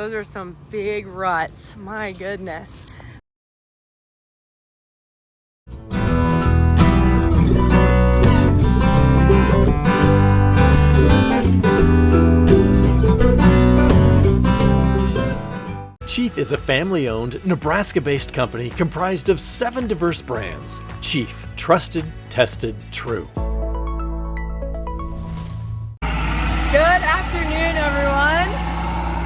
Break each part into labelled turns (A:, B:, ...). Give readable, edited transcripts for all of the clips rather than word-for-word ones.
A: Those are some big ruts, my goodness.
B: Chief is a family-owned, Nebraska-based company comprised of 7 diverse brands. Chief, trusted, tested, true.
A: Good afternoon, everyone.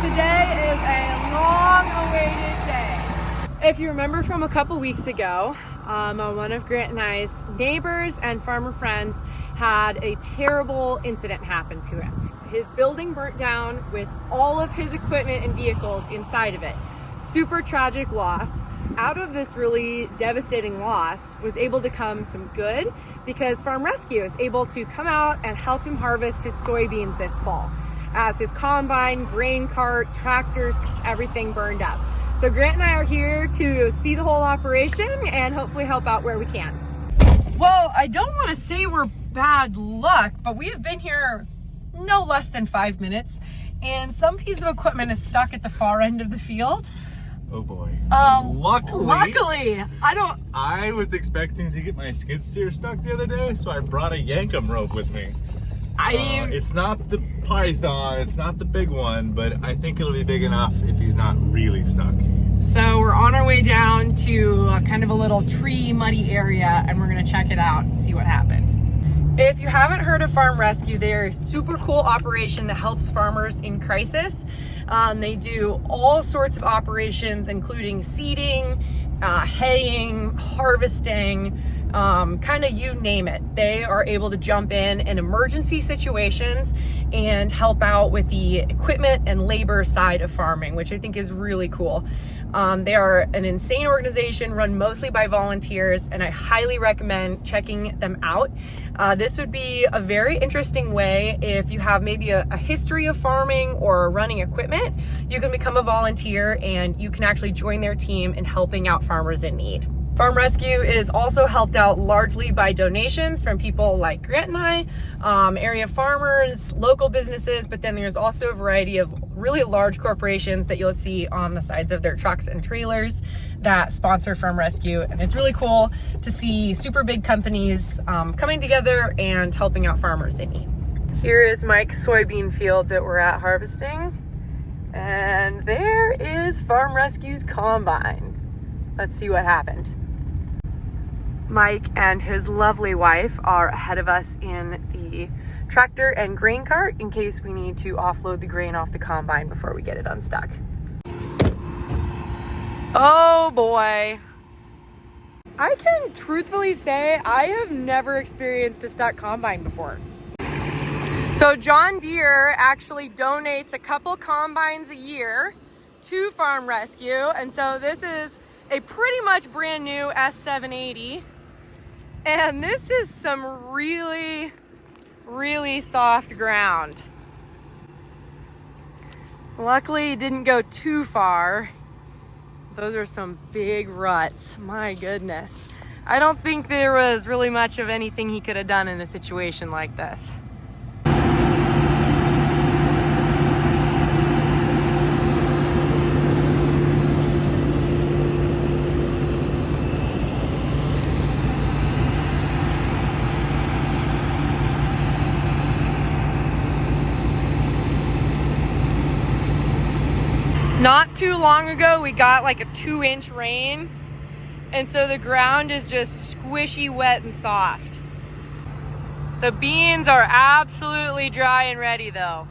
A: Today is a long-awaited day. If you remember from a couple weeks ago, one of Grant and I's neighbors and farmer friends had a terrible incident happen to him. His building burnt down with all of his equipment and vehicles inside of it. Super tragic loss. Out of this really devastating loss was able to come some good because Farm Rescue is able to come out and help him harvest his soybeans this fall, as his combine, grain cart, tractors, everything burned up. So Grant and I are here to see the whole operation and hopefully help out where we can. Well, I don't want to say we're bad luck, but we have been here no less than 5 minutes, and some piece of equipment is stuck at the far end of the field.
C: Oh boy.
A: Luckily,
C: I was expecting to get my skid steer stuck the other day, so I brought a Yankum rope with me. It's not the python, it's not the big one, but I think it'll be big enough if he's not really stuck.
A: So we're on our way down to kind of a little tree muddy area, and we're gonna check it out and see what happens. If you haven't heard of Farm Rescue, they're a super cool operation that helps farmers in crisis. They do all sorts of operations, including seeding, haying, harvesting, kind of you name it. They are able to jump in emergency situations and help out with the equipment and labor side of farming, which I think is really cool. They are an insane organization run mostly by volunteers, and I highly recommend checking them out. This would be a very interesting way if you have maybe a history of farming or running equipment. You can become a volunteer and you can actually join their team in helping out farmers in need. Farm Rescue is also helped out largely by donations from people like Grant and I, area farmers, local businesses, but then there's also a variety of really large corporations that you'll see on the sides of their trucks and trailers that sponsor Farm Rescue. And it's really cool to see super big companies coming together and helping out farmers in need. Here is Mike's soybean field that we're at harvesting. And there is Farm Rescue's combine. Let's see what happened. Mike and his lovely wife are ahead of us in the tractor and grain cart in case we need to offload the grain off the combine before we get it unstuck. Oh boy. I can truthfully say I have never experienced a stuck combine before. So John Deere actually donates a couple combines a year to Farm Rescue, and so this is a pretty much brand new S780. And this is some really, really soft ground. Luckily, it didn't go too far. Those are some big ruts, my goodness. I don't think there was really much of anything he could have done in a situation like this. Not too long ago, we got like a 2-inch rain, and so the ground is just squishy, wet, and soft. The beans are absolutely dry and ready though.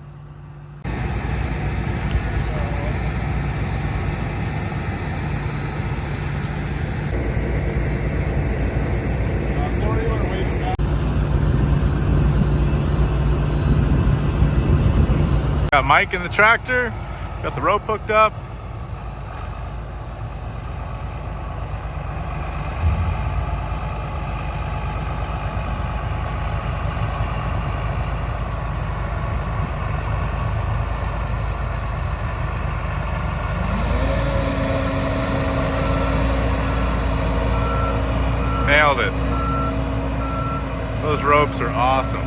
C: Got Mike in the tractor. Got the rope hooked up. Nailed it. Those ropes are awesome.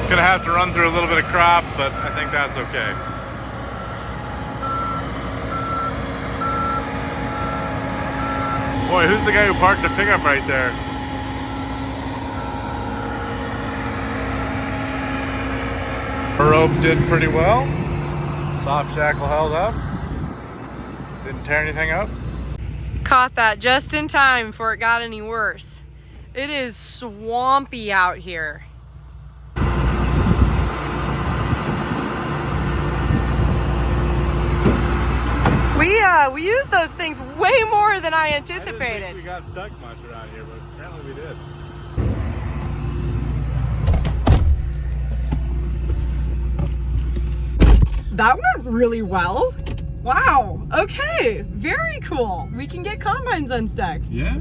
C: Gonna have to run through a little bit of crop, but I think that's okay. Boy, who's the guy who parked the pickup right there? Her rope did pretty well. Soft shackle held up. Didn't tear anything up.
A: Caught that just in time before it got any worse. It is swampy out here. We used those things way more than I anticipated.
C: I didn't think we got stuck much around here, but apparently we did.
A: That went really well. Wow. Okay. Very cool. We can get combines unstuck.
C: Yeah.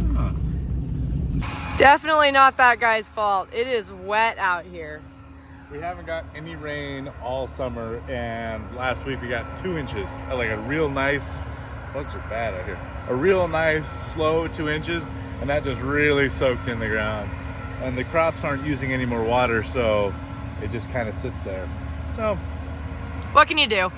A: Definitely not that guy's fault. It is wet out here.
C: We haven't got any rain all summer, and last week we got 2 inches. Like a real nice, bugs are bad out here. A real nice, slow 2 inches, and that just really soaked in the ground. And the crops aren't using any more water, so it just kind of sits there. So,
A: what can you do?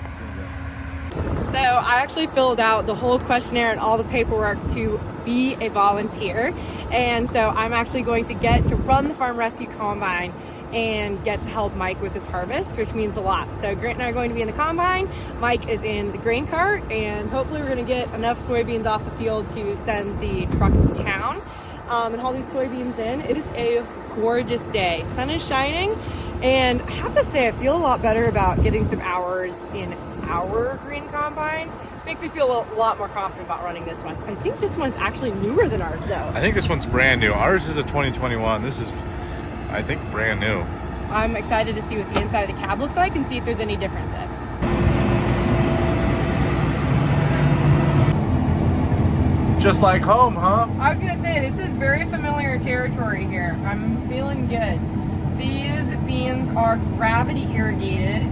A: So I actually filled out the whole questionnaire and all the paperwork to be a volunteer. And so I'm actually going to get to run the Farm Rescue Combine and get to help Mike with his harvest, which means a lot. So Grant and I are going to be in the combine. Mike is in the grain cart, and hopefully we're gonna get enough soybeans off the field to send the truck to town and haul these soybeans in. It is a gorgeous day. Sun is shining, and I have to say I feel a lot better about getting some hours in our green combine. Makes me feel a lot more confident about running this one. I think this one's actually newer than ours though.
C: I think this one's brand new. Ours is a 2021. This is, I think, brand new.
A: I'm excited to see what the inside of the cab looks like and see if there's any differences.
C: Just like home, huh?
A: I was gonna say, this is very familiar territory here. I'm feeling good. These beans are gravity irrigated,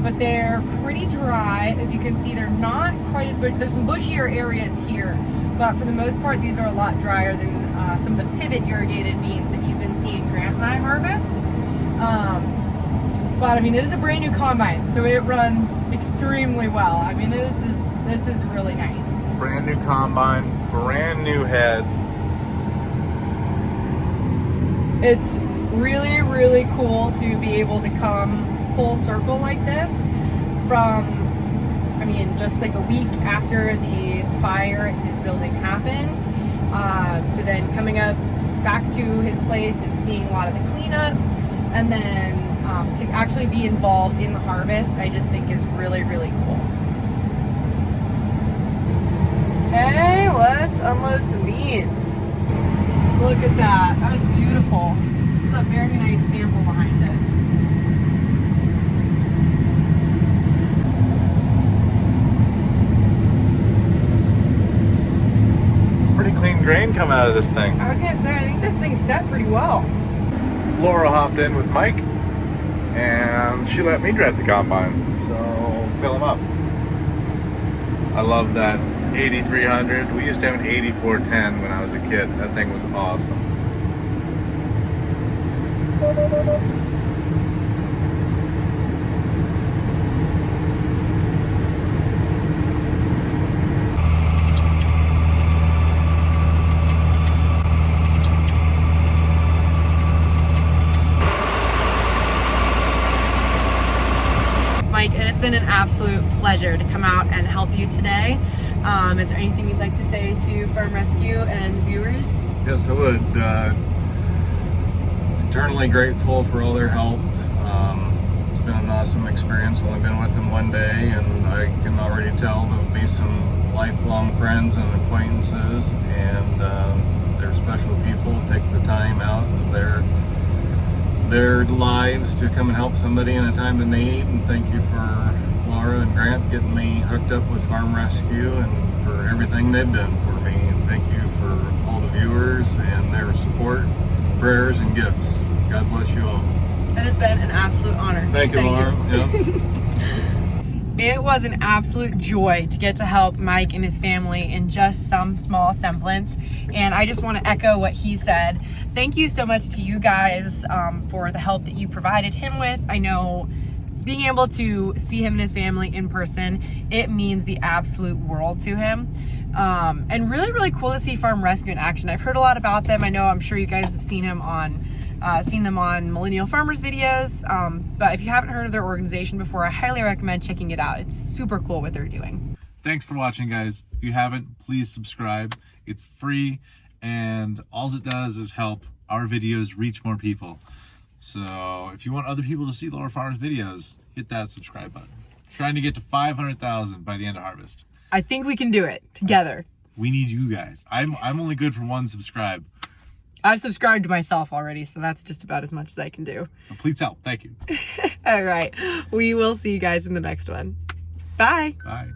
A: but they're pretty dry. As you can see, they're not quite as bush. There's some bushier areas here, but for the most part, these are a lot drier than some of the pivot irrigated beans that you've been seeing Grant and I harvest. But I mean, it is a brand new combine, so it runs extremely well. I mean, this is really nice.
C: Brand new combine, brand new head.
A: It's really, really cool to be able to come full circle like this from, I mean, just like a week after the fire at his building happened, to then coming up back to his place and seeing a lot of the cleanup, and then to actually be involved in the harvest, I just think is really, really cool. Okay, let's unload some beans. Look at that. That is beautiful. There's a very nice sample behind us.
C: Pretty clean grain coming out of this thing.
A: I was gonna say, I think this thing's set pretty well.
C: Laura hopped in with Mike, and she let me drive the combine, so fill them up. I love that 8300. We used to have an 8410 when I was a kid. That thing was awesome.
A: Mike, it has been an absolute pleasure to come out and help you today. Is there anything you'd like to say to Farm Rescue and viewers?
D: Yes, I would. Eternally grateful for all their help. It's been an awesome experience. Only been with them one day, and I can already tell there'll be some lifelong friends and acquaintances, and they're special people. Take the time out of their lives to come and help somebody in a time of need. And thank you for Laura and Grant getting me hooked up with Farm Rescue, and for everything they've done for me. And thank you for all the viewers and their support, prayers, and gifts. God bless you all.
A: It has been an absolute honor.
D: Thank you, Laura. Yeah.
A: It was an absolute joy to get to help Mike and his family in just some small semblance. And I just want to echo what he said. Thank you so much to you guys for the help that you provided him with. I know being able to see him and his family in person, it means the absolute world to him. And really, really cool to see Farm Rescue in action. I've heard a lot about them. I know, I'm sure you guys have seen them on Millennial Farmers videos. But if you haven't heard of their organization before, I highly recommend checking it out. It's super cool what they're doing.
C: Thanks for watching, guys. If you haven't, please subscribe. It's free, and all it does is help our videos reach more people. So if you want other people to see Laura Farms videos, hit that subscribe button. Trying to get to 500,000 by the end of harvest.
A: I think we can do it together.
C: We need you guys. I'm only good for 1 subscribe.
A: I've subscribed to myself already, so that's just about as much as I can do.
C: So please help. Thank you.
A: All right. We will see you guys in the next one. Bye.
C: Bye.